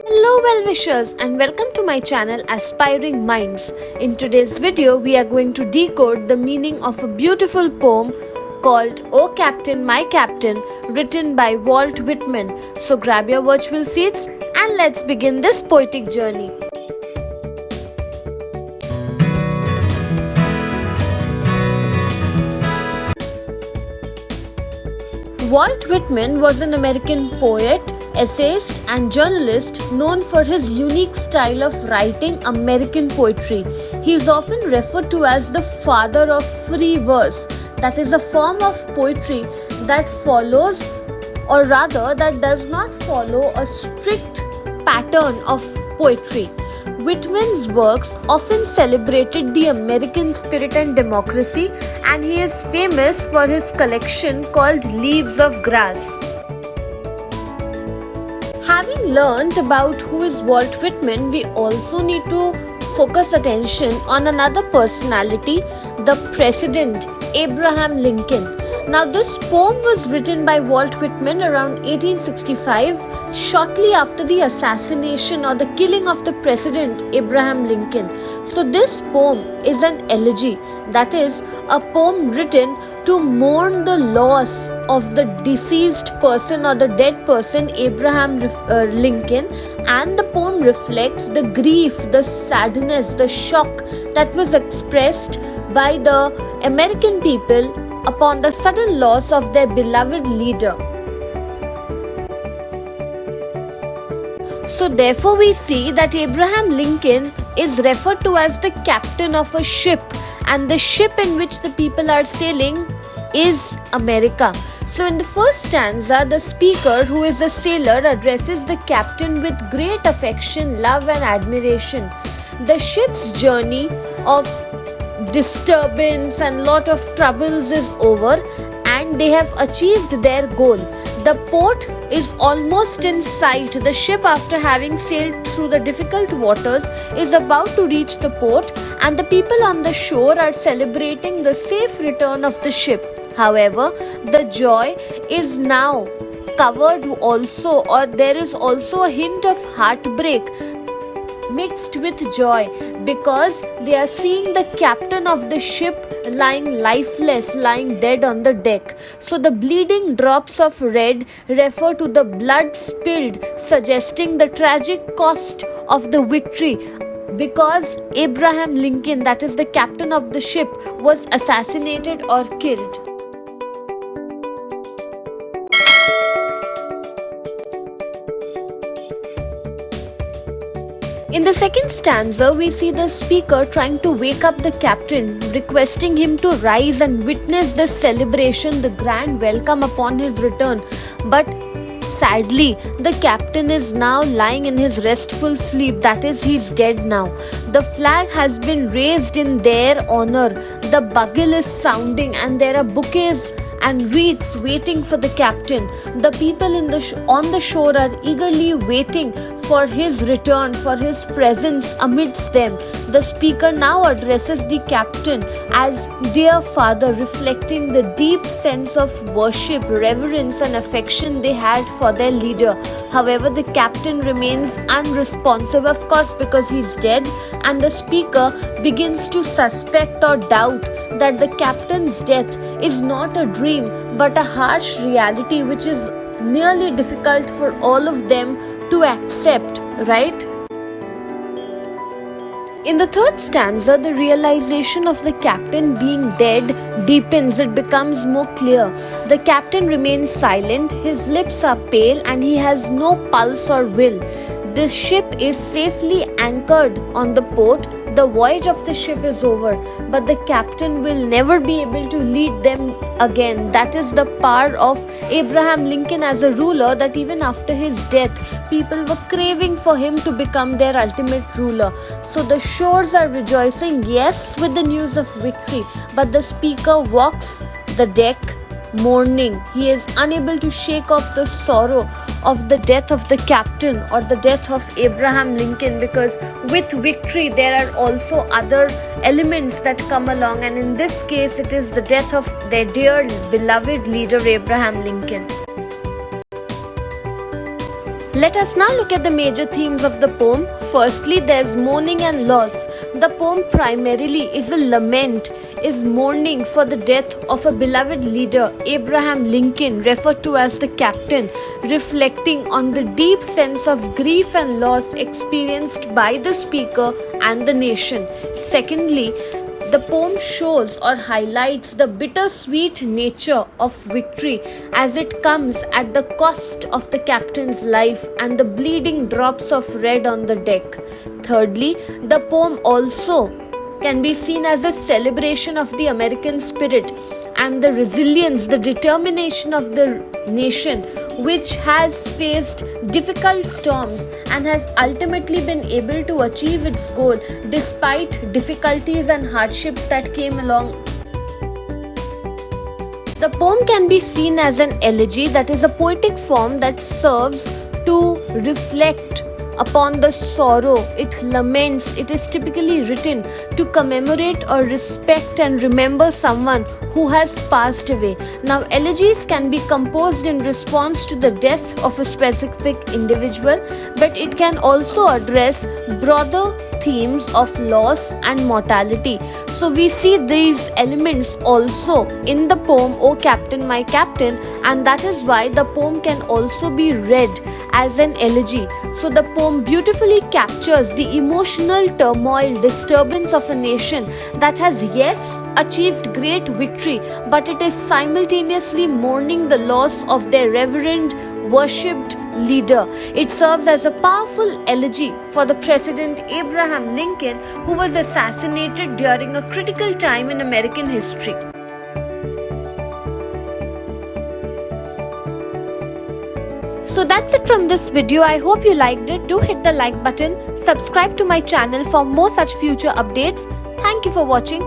Hello well-wishers and welcome to my channel Aspiring Minds. In today's video, we are going to decode the meaning of a beautiful poem called O Captain, My Captain, written by Walt Whitman. So grab your virtual seats and let's begin this poetic journey. Walt Whitman was an American poet, essayist and journalist known for his unique style of writing American poetry. He is often referred to as the father of free verse, that is a form of poetry that follows, or rather that does not follow a strict pattern of poetry. Whitman's works often celebrated the American spirit and democracy, and he is famous for his collection called Leaves of Grass. Having learned about who is Walt Whitman, we also need to focus attention on another personality, the President Abraham Lincoln. Now, this poem was written by Walt Whitman around 1865, shortly after the assassination or the killing of the President Abraham Lincoln. So, this poem is an elegy, that is, a poem written to mourn the loss of the deceased person or the dead person, Abraham Lincoln, and the poem reflects the grief, the sadness, the shock that was expressed by the American people upon the sudden loss of their beloved leader. So therefore we see that Abraham Lincoln is referred to as the captain of a ship, and the ship in which the people are sailing is America. So in the first stanza, the speaker, who is a sailor, addresses the captain with great affection, love and admiration. The ship's journey of disturbance and lot of troubles is over, and they have achieved their goal. The port is almost in sight. The ship, after having sailed through the difficult waters, is about to reach the port, and the people on the shore are celebrating the safe return of the ship. However, the joy is now covered also, or there is also a hint of heartbreak mixed with joy, because they are seeing the captain of the ship lying lifeless, lying dead on the deck. So the bleeding drops of red refer to the blood spilled, suggesting the tragic cost of the victory, because Abraham Lincoln, that is the captain of the ship, was assassinated or killed. In the second stanza, we see the speaker trying to wake up the captain, requesting him to rise and witness the celebration, the grand welcome upon his return. But sadly, the captain is now lying in his restful sleep, that is, he's dead now. The flag has been raised in their honor, the bugle is sounding, and there are bouquets and wreaths waiting for the captain. The people on the shore are eagerly waiting for his return, for his presence amidst them. The speaker now addresses the captain as dear father, reflecting the deep sense of worship, reverence and affection they had for their leader. However, the captain remains unresponsive, of course, because he's dead, and the speaker begins to suspect or doubt that the captain's death is not a dream but a harsh reality, which is nearly difficult for all of them to accept, right? In the third stanza, the realization of the captain being dead deepens. It becomes more clear. The captain remains silent, his lips are pale, and he has no pulse or will. The ship is safely anchored on the port. The voyage of the ship is over, but the captain will never be able to lead them again. That is the power of Abraham Lincoln as a ruler, that even after his death, people were craving for him to become their ultimate ruler. So the shores are rejoicing, yes, with the news of victory, but the speaker walks the deck mourning. He is unable to shake off the sorrow of the death of the captain or the death of Abraham Lincoln, because with victory there are also other elements that come along, and in this case it is the death of their dear beloved leader Abraham Lincoln. Let us now look at the major themes of the poem. Firstly, there's mourning and loss. The poem primarily is a lament, is mourning for the death of a beloved leader, Abraham Lincoln, referred to as the captain, reflecting on the deep sense of grief and loss experienced by the speaker and the nation. Secondly, the poem shows or highlights the bittersweet nature of victory as it comes at the cost of the captain's life and the bleeding drops of red on the deck. Thirdly, the poem also can be seen as a celebration of the American spirit and the resilience, the determination of the nation, which has faced difficult storms and has ultimately been able to achieve its goal despite difficulties and hardships that came along. The poem can be seen as an elegy, that is a poetic form that serves to reflect upon the sorrow. It laments. It is typically written to commemorate or respect and remember someone who has passed away. Now, elegies can be composed in response to the death of a specific individual, but it can also address broader themes of loss and mortality. So we see these elements also in the poem "O Captain, My Captain," and that is why the poem can also be read as an elegy. So the poem beautifully captures the emotional turmoil, disturbance of a nation that has, yes, achieved great victory, but it is simultaneously mourning the loss of their revered, worshipped leader. It serves as a powerful elegy for the President Abraham Lincoln, who was assassinated during a critical time in American history. So that's it from this video. I hope you liked it. Do hit the like button, subscribe to my channel for more such future updates. Thank you for watching.